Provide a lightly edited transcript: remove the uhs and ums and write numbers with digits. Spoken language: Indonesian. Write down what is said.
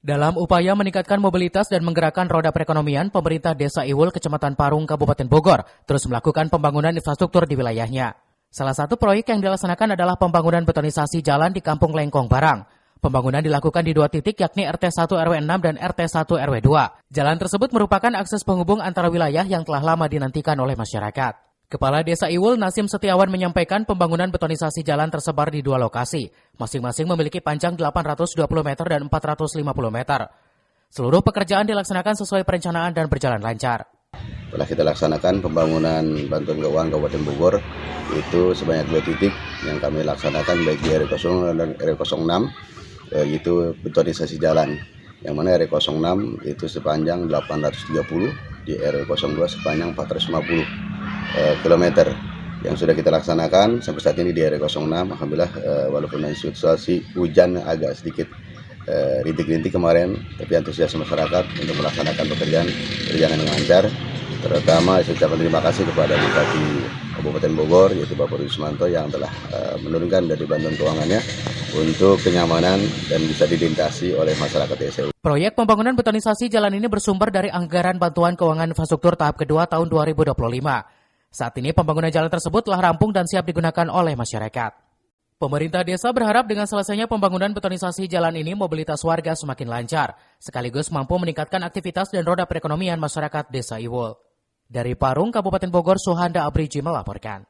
Dalam upaya meningkatkan mobilitas dan menggerakkan roda perekonomian, pemerintah Desa Iwul, Kecamatan Parung, Kabupaten Bogor, terus melakukan pembangunan infrastruktur di wilayahnya. Salah satu proyek yang dilaksanakan adalah pembangunan betonisasi jalan di Kampung Lengkong Barang. Pembangunan dilakukan di dua titik, yakni RT 1 RW 6 dan RT 1 RW 2. Jalan tersebut merupakan akses penghubung antara wilayah yang telah lama dinantikan oleh masyarakat. Kepala Desa Iwul, Nasim Setiawan, menyampaikan pembangunan betonisasi jalan tersebar di dua lokasi. Masing-masing memiliki panjang 820 meter dan 450 meter. Seluruh pekerjaan dilaksanakan sesuai perencanaan dan berjalan lancar. Telah kita laksanakan pembangunan bantuan keuangan Kabupaten Bogor, itu sebanyak 2 titik yang kami laksanakan baik di RW 0 dan RW 06, yaitu betonisasi jalan. Yang mana RW 06 itu sepanjang 830, di RW 02 sepanjang 450 kilometer yang sudah kita laksanakan sampai saat ini di RW 06. Alhamdulillah, walaupun situasi hujan agak sedikit rintik-rintik kemarin, tapi antusias masyarakat untuk melaksanakan pekerjaan berjalan dengan lancar. Terutama saya ucapkan terima kasih kepada Bupati Kabupaten Bogor, yaitu Bapak Rudi Sumanto, yang telah menurunkan dari bantuan keuangannya untuk kenyamanan dan bisa dilintasi oleh masyarakat desa. Proyek pembangunan betonisasi jalan ini bersumber dari anggaran bantuan keuangan infrastruktur tahap kedua tahun 2025. Saat ini pembangunan jalan tersebut telah rampung dan siap digunakan oleh masyarakat. Pemerintah desa berharap dengan selesainya pembangunan betonisasi jalan ini mobilitas warga semakin lancar, sekaligus mampu meningkatkan aktivitas dan roda perekonomian masyarakat Desa Iwul. Dari Parung, Kabupaten Bogor, Suhanda Abriji melaporkan.